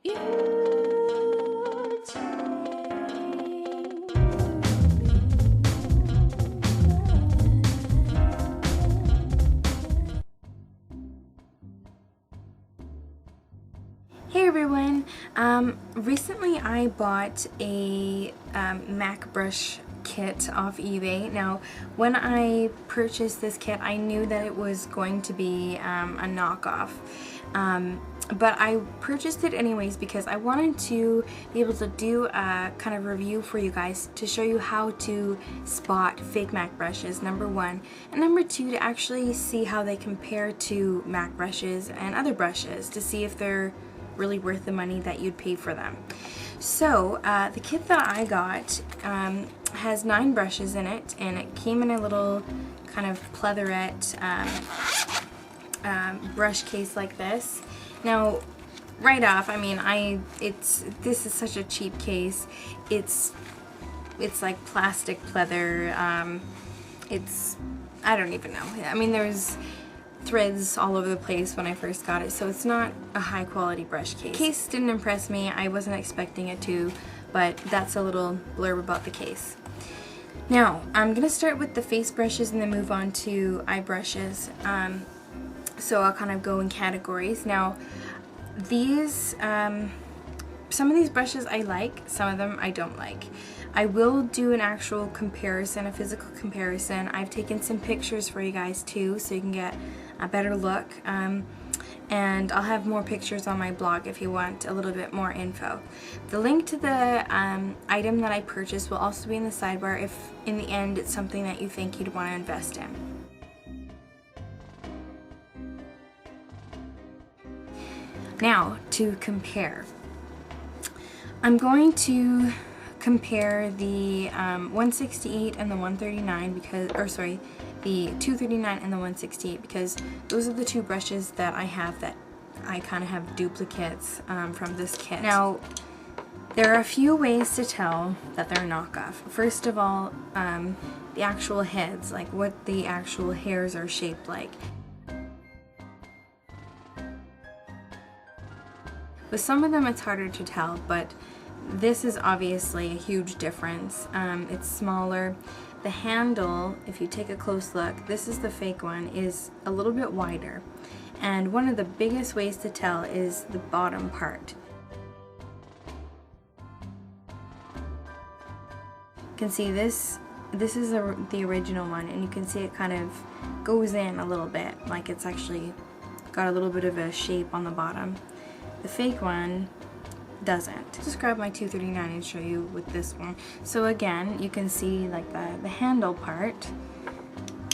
Hey everyone! Recently I bought a MAC brush kit off eBay. Now, when I purchased this kit, I knew that it was going to be a knockoff. But I purchased it anyways because I wanted to be able to do a kind of review for you guys to show you how to spot fake MAC brushes, number one. And number two, to actually see how they compare to MAC brushes and other brushes to see if they're really worth the money that you'd pay for them. So the kit that I got has 9 brushes in it, and it came in a little kind of pleatherette brush case like this. Now, right off, I mean, this is such a cheap case. It's like plastic pleather. I don't even know. I mean, there's threads all over the place when I first got it, so it's not a high quality brush case. The case didn't impress me. I wasn't expecting it to, but that's a little blurb about the case. Now, I'm going to start with the face brushes and then move on to eye brushes. So I'll kind of go in categories. Now, these, some of these brushes I like, some of them I don't like. I will do an actual comparison, a physical comparison. I've taken some pictures for you guys too, so you can get a better look. And I'll have more pictures on my blog if you want a little bit more info. The link to the item that I purchased will also be in the sidebar if in the end it's something that you think you'd want to invest in. Now, to compare. I'm going to compare the 168 and the 139 because, or sorry, the 239 and the 168 because those are the two brushes that I have that I kind of have duplicates from this kit. Now, there are a few ways to tell that they're a knockoff. First of all, the actual heads, like what the actual hairs are shaped like. With some of them it's harder to tell, but this is obviously a huge difference. It's smaller. The handle, if you take a close look, this is the fake one, is a little bit wider. And one of the biggest ways to tell is the bottom part. You can see this is the original one, and you can see it kind of goes in a little bit, like it's actually got a little bit of a shape on the bottom. The fake one doesn't. Just grab my 239 and show you with this one. So again, you can see like the handle part.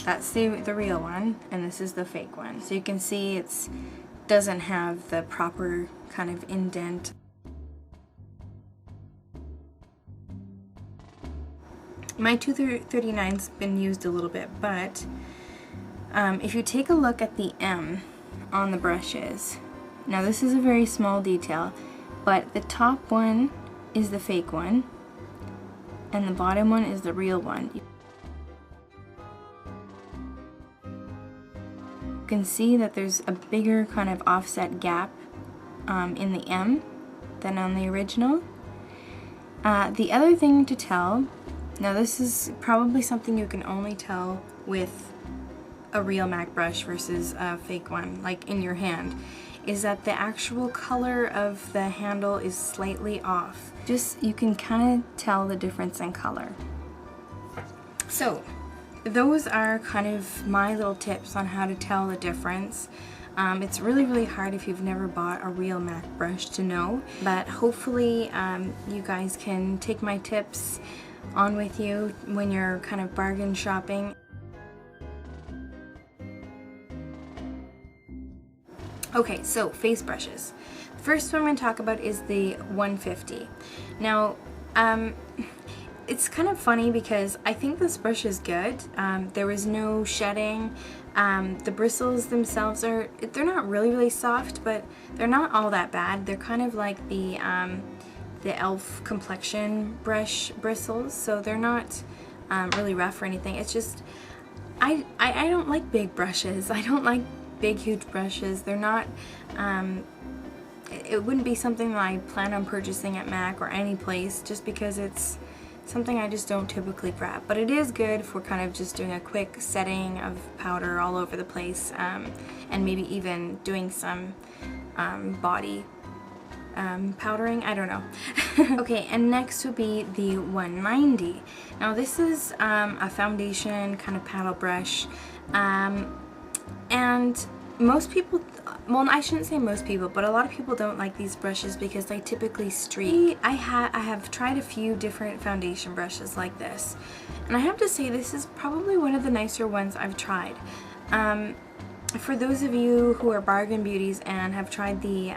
That's the real one, and this is the fake one. So you can see it doesn't have the proper kind of indent. My 239's been used a little bit, but if you take a look at the M on the brushes, now this is a very small detail, but the top one is the fake one and the bottom one is the real one. You can see that there's a bigger kind of offset gap in the M than on the original. The other thing to tell, now this is probably something you can only tell with a real MAC brush versus a fake one, like in your hand, is that the actual color of the handle is slightly off. Just, you can kind of tell the difference in color. So, those are kind of my little tips on how to tell the difference. It's really hard if you've never bought a real MAC brush to know, but hopefully you guys can take my tips on with you when you're kind of bargain shopping. Okay, so face brushes. The first one I'm going to talk about is the 150. Now, it's kind of funny because I think this brush is good. There was no shedding. The bristles themselves they're not really soft, but they're not all that bad. They're kind of like the e.l.f. complexion brush bristles, so they're not really rough or anything. It's just, I don't like big brushes. I don't like big huge brushes. They're not it wouldn't be something that I plan on purchasing at MAC or any place, just because it's something I just don't typically grab. But it is good for kind of just doing a quick setting of powder all over the place, and maybe even doing some body powdering, I don't know. Okay, and next would be the 190. Now this is a foundation kind of paddle brush, and most people, well, I shouldn't say most people, but a lot of people don't like these brushes because they typically streak. I have tried a few different foundation brushes like this, and I have to say this is probably one of the nicer ones I've tried. For those of you who are bargain beauties and have tried the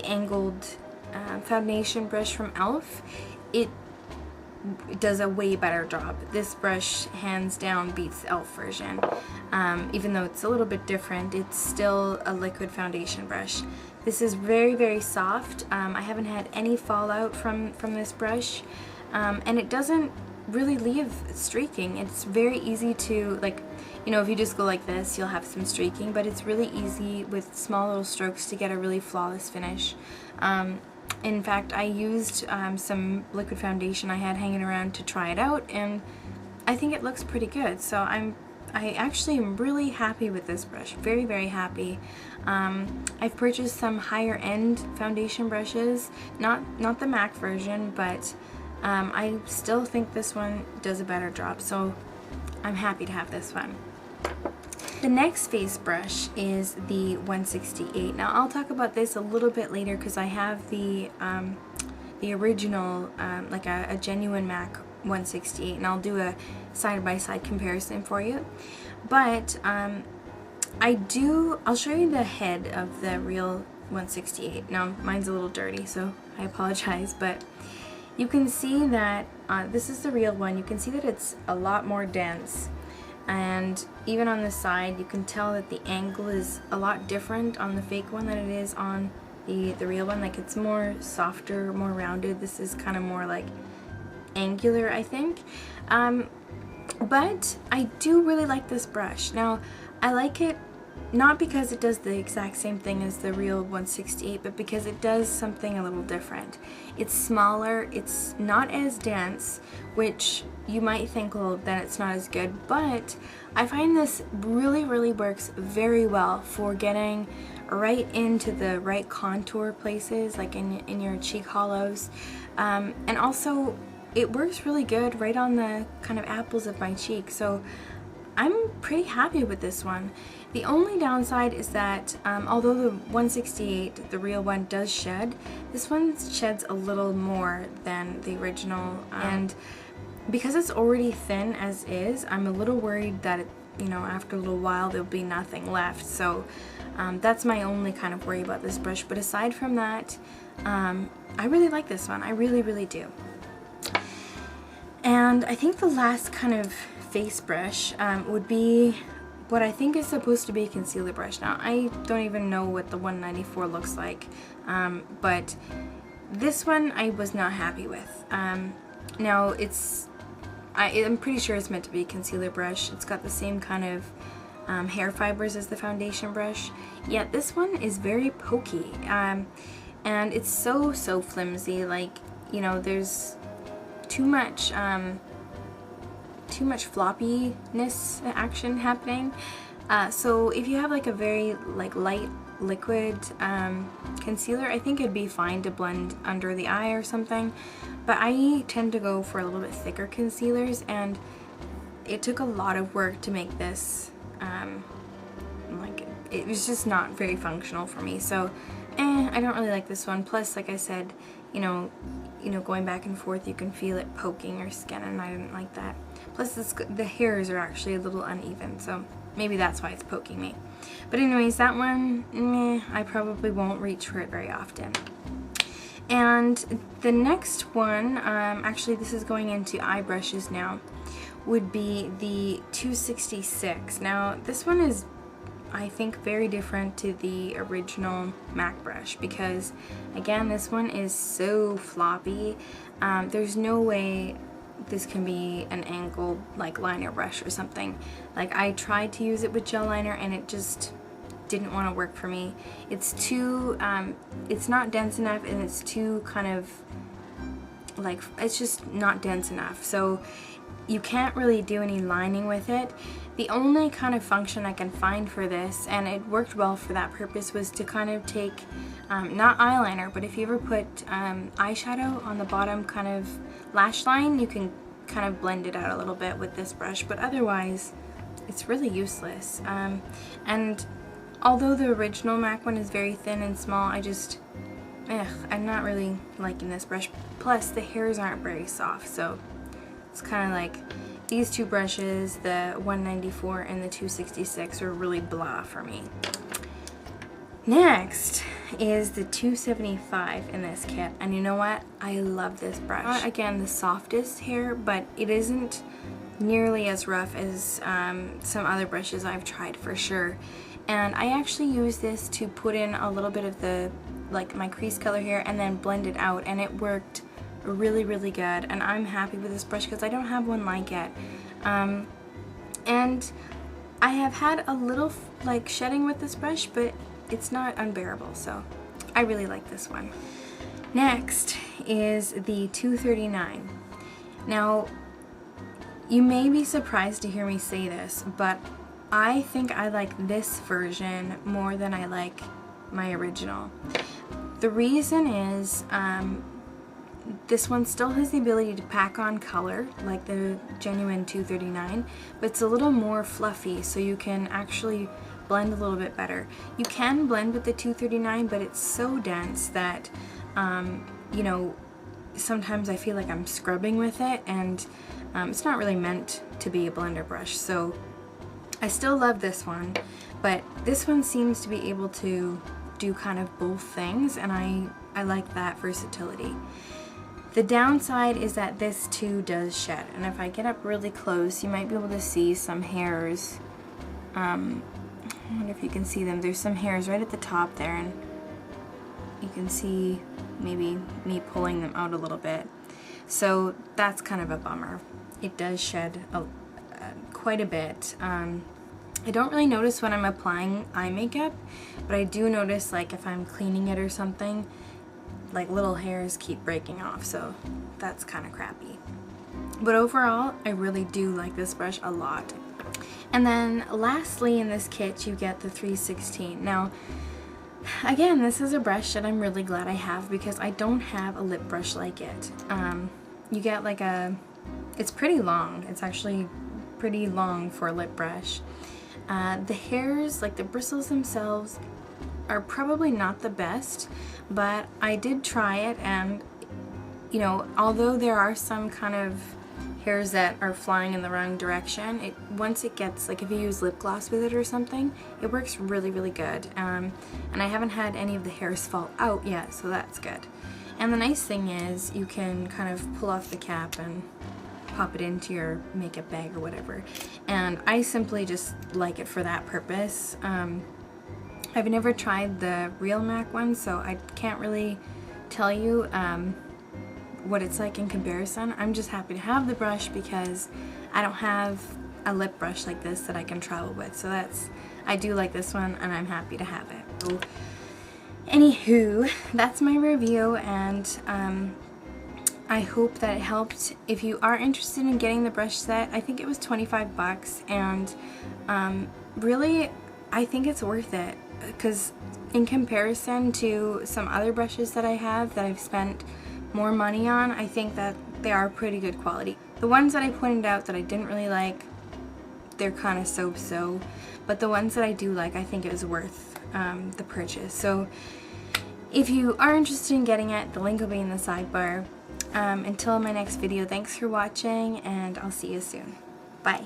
angled foundation brush from e.l.f., it does a way better job. This brush hands down beats the e.l.f. version. Even though it's a little bit different, it's still a liquid foundation brush. This is very, very soft. I haven't had any fallout from this brush, and it doesn't really leave streaking. It's very easy to, like, you know, if you just go like this, you'll have some streaking, but it's really easy with small little strokes to get a really flawless finish. In fact, I used some liquid foundation I had hanging around to try it out, and I think it looks pretty good. So I actually am really happy with this brush. Very, very happy. I've purchased some higher end foundation brushes, not the MAC version, but I still think this one does a better job. So I'm happy to have this one. The next face brush is the 168. Now I'll talk about this a little bit later because I have the original, like a genuine MAC 168, and I'll do a side-by-side comparison for you. But I'll show you the head of the real 168. Now mine's a little dirty, so I apologize, but you can see that this is the real one. You can see that it's a lot more dense. And even on the side, you can tell that the angle is a lot different on the fake one than it is on the real one. Like, it's more softer, more rounded. This is kind of more like angular, I think. But I do really like this brush. Now, I like it not because it does the exact same thing as the real 168, but because it does something a little different. It's smaller, it's not as dense, which you might think, well, then it's not as good, but I find this really, really works very well for getting right into the right contour places, like in your cheek hollows, and also it works really good right on the kind of apples of my cheek. So I'm pretty happy with this one. The only downside is that although the 168, the real one, does shed, this one sheds a little more than the original, and because it's already thin as is, I'm a little worried that you know, after a little while there'll be nothing left. So that's my only kind of worry about this brush. But aside from that, I really like this one. I really, really do. And I think the last kind of face brush would be what I think is supposed to be a concealer brush. Now, I don't even know what the 194 looks like, but this one I was not happy with. Now, I'm pretty sure it's meant to be a concealer brush. It's got the same kind of hair fibers as the foundation brush, yet this one is very pokey, and it's so flimsy. Like, you know, there's too much floppiness action happening. So if you have like a very light liquid concealer, I think it'd be fine to blend under the eye or something. But I tend to go for a little bit thicker concealers, and it took a lot of work to make this. It was just not very functional for me. So, I don't really like this one. Plus, like I said, you know, going back and forth, you can feel it poking your skin, and I didn't like that. Plus, the hairs are actually a little uneven, so maybe that's why it's poking me. But anyways, that one, I probably won't reach for it very often. And the next one, actually this is going into eye brushes now, would be the 266. Now, this one is, I think, very different to the original MAC brush because, again, this one is so floppy. There's no way this can be an angled liner brush or something. Like, I tried to use it with gel liner and it just didn't want to work for me. It's too, it's not dense enough, and it's too kind of like, it's just not dense enough. So you can't really do any lining with it. The only kind of function I can find for this, and it worked well for that purpose, was to kind of take, not eyeliner, but if you ever put eyeshadow on the bottom kind of lash line, you can kind of blend it out a little bit with this brush, but otherwise it's really useless. And although the original MAC one is very thin and small, I'm not really liking this brush. Plus the hairs aren't very soft, so it's kind of like these two brushes, the 194 and the 266, are really blah for me. Next is the 275 in this kit, and you know what? I love this brush. Not, again, the softest hair, but it isn't nearly as rough as some other brushes I've tried for sure. And I actually use this to put in a little bit of the, like, my crease color here and then blend it out, and it worked really, really good. And I'm happy with this brush because I don't have one like it. And I have had a little like shedding with this brush, but it's not unbearable, so I really like this one. Next is the 239. Now, you may be surprised to hear me say this, but I think I like this version more than I like my original. The reason is this one still has the ability to pack on color like the genuine 239, but it's a little more fluffy, so you can actually blend a little bit better. You can blend with the 239, but it's so dense that you know, sometimes I feel like I'm scrubbing with it, and it's not really meant to be a blender brush. So I still love this one, but this one seems to be able to do kind of both things, and I like that versatility. The downside is that this too does shed, and if I get up really close, you might be able to see some hairs. I wonder if you can see them. There's some hairs right at the top there, and you can see maybe me pulling them out a little bit. So that's kind of a bummer. It does shed quite a bit. I don't really notice when I'm applying eye makeup, but I do notice, like, if I'm cleaning it or something, like little hairs keep breaking off, so that's kind of crappy. But overall, I really do like this brush a lot. And then lastly in this kit, you get the 316. Now, again, this is a brush that I'm really glad I have because I don't have a lip brush like it. You get like it's pretty long. It's actually pretty long for a lip brush. The hairs, like the bristles themselves, are probably not the best, but I did try it, and you know, although there are some kind of hairs that are flying in the wrong direction, once it gets, like, if you use lip gloss with it or something, it works really, really good. And I haven't had any of the hairs fall out yet, so that's good. And the nice thing is you can kind of pull off the cap and pop it into your makeup bag or whatever, and I simply just like it for that purpose. I've never tried the real MAC one, so I can't really tell you what it's like in comparison. I'm just happy to have the brush because I don't have a lip brush like this that I can travel with, so I do like this one, and I'm happy to have it. So, anywho, that's my review, and I hope that it helped. If you are interested in getting the brush set, I think it was 25 bucks, and really I think it's worth it, because in comparison to some other brushes that I have that I've spent more money on, I think that they are pretty good quality. The ones that I pointed out that I didn't really like, they're kind of so-so, but the ones that I do like, I think it was worth the purchase. So if you are interested in getting it, the link will be in the sidebar. Until my next video, thanks for watching, and I'll see you soon. Bye.